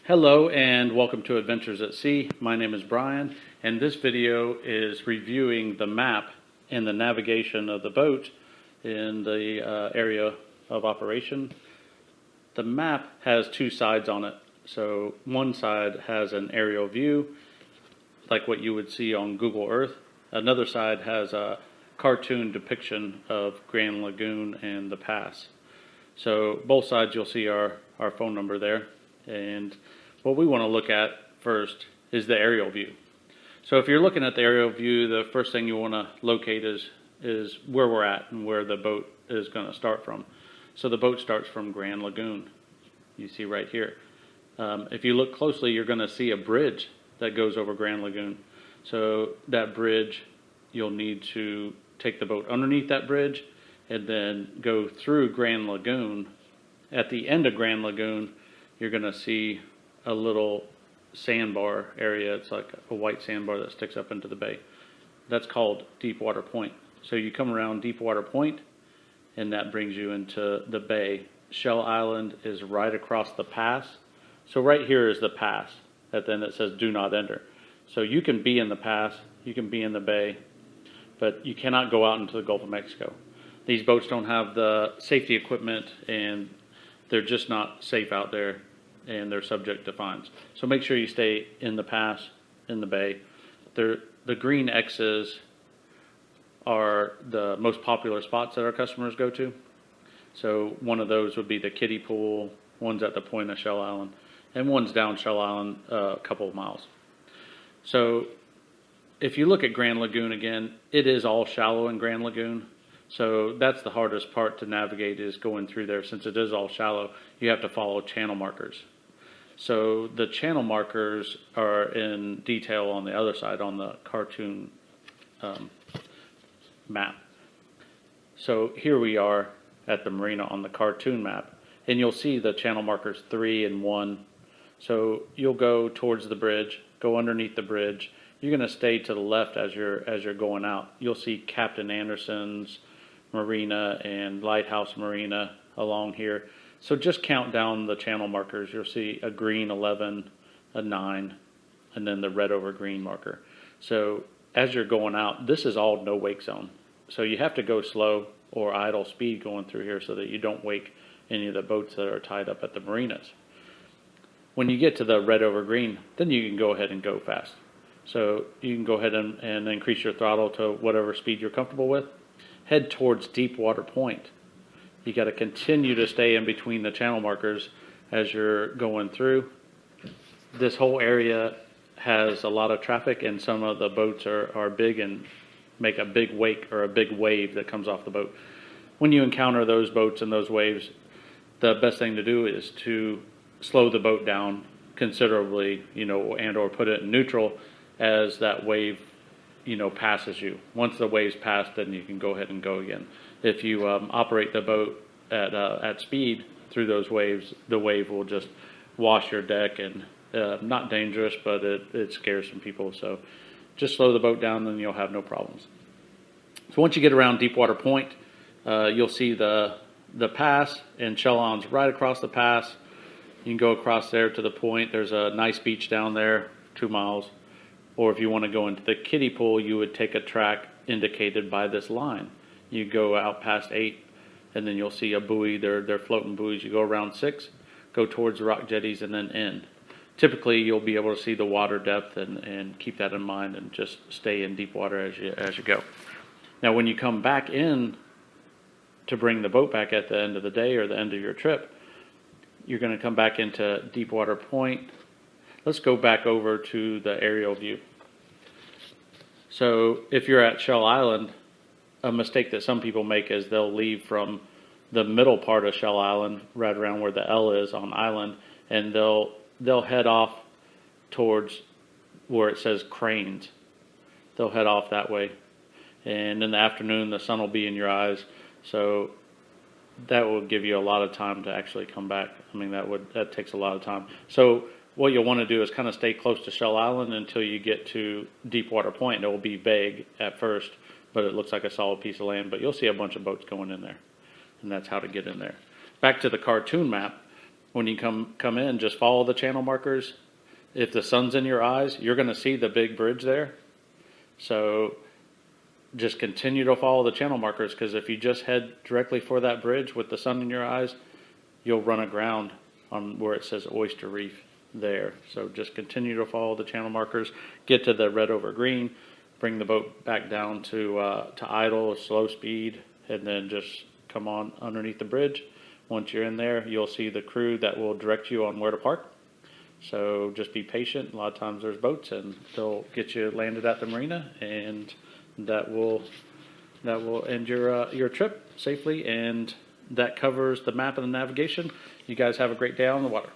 Hello and welcome to Adventures at Sea. My name is Brian, and this video is reviewing the map and the navigation of the boat in the area of operation. The map has two sides on it. So one side has an aerial view, like what you would see on Google Earth. Another side has a cartoon depiction of Grand Lagoon and the pass. So both sides you'll see our phone number there. And what we want to look at first is the aerial view. So if you're looking at the aerial view, the first thing you want to locate is where we're at and where the boat is going to start from. So the boat starts from Grand Lagoon. You see right here. If you look closely, you're going to see a bridge that goes over Grand Lagoon. So that bridge, you'll need to take the boat underneath that bridge and then go through Grand Lagoon. At the end of Grand Lagoon, you're going to see a little sandbar area. It's like a white sandbar that sticks up into the bay. That's called Deepwater Point. So you come around Deepwater Point, and that brings you into the bay. Shell Island is right across the pass. So right here is the pass. And then it says do not enter. So you can be in the pass, you can be in the bay, but you cannot go out into the Gulf of Mexico. These boats don't have the safety equipment, and they're just not safe out there, and they're subject to fines. So make sure you stay in the pass, in the bay. The green X's are the most popular spots that our customers go to. So one of those would be the kiddie pool, one's at the point of Shell Island, and one's down Shell Island a couple of miles. So if you look at Grand Lagoon again, it is all shallow in Grand Lagoon. So that's the hardest part to navigate, is going through there. Since it is all shallow, you have to follow channel markers. So the channel markers are in detail on the other side on the cartoon map. So here we are at the marina on the cartoon map, and you'll see the channel markers 3 and 1. So you'll go towards the bridge, go underneath the bridge. You're going to stay to the left as you're going out. You'll see Captain Anderson's Marina and Lighthouse Marina along here. So just count down the channel markers. You'll see a green 11, a 9, and then the red over green marker. So as you're going out, this is all no wake zone. So you have to go slow or idle speed going through here so that you don't wake any of the boats that are tied up at the marinas. When you get to the red over green, then you can go ahead and go fast. So you can go ahead and increase your throttle to whatever speed you're comfortable with. Head towards Deepwater Point. You got to continue to stay in between the channel markers as you're going through. This whole area has a lot of traffic, and some of the boats are big and make a big wake or a big wave that comes off the boat. When you encounter those boats and those waves, the best thing to do is to slow the boat down considerably, and or put it in neutral as that wave passes you. Once the waves pass, then you can go ahead and go again. If you operate the boat at speed through those waves, the wave will just wash your deck, and not dangerous, but it scares some people. So just slow the boat down, and you'll have no problems. So once you get around Deepwater Point, you'll see the pass, and Shell Island's right across the pass. You can go across there to the point. There's a nice beach down there, 2 miles. Or if you want to go into the kiddie pool, you would take a track indicated by this line. You go out past 8, and then you'll see a buoy. They're floating buoys. You go around 6, go towards the rock jetties, and then end. Typically, you'll be able to see the water depth and keep that in mind, and just stay in deep water as you go. Now, when you come back in to bring the boat back at the end of the day or the end of your trip, you're going to come back into Deepwater Point. Let's go back over to the aerial view. So if you're at Shell Island, a mistake that some people make is they'll leave from the middle part of Shell Island, right around where the L is on island, and they'll head off towards where it says cranes. They'll head off that way. And in the afternoon, the sun will be in your eyes. So that will give you a lot of time to actually come back. I mean, that takes a lot of time. So what you'll want to do is kind of stay close to Shell Island until you get to Deepwater Point. It will be vague at first, but it looks like a solid piece of land. But you'll see a bunch of boats going in there, and that's how to get in there. Back to the cartoon map. when you come in, just follow the channel markers. If the sun's in your eyes, you're going to see the big bridge there. So just continue to follow the channel markers, because if you just head directly for that bridge with the sun in your eyes, you'll run aground on where it says Oyster Reef there. So just continue to follow the channel markers, get to the red over green, bring the boat back down to idle, slow speed, and then just come on underneath the bridge. Once you're in there, you'll see the crew that will direct you on where to park. So just be patient. A lot of times there's boats, and they'll get you landed at the marina, and that will end your trip safely. And that covers the map and the navigation. You guys have a great day on the water.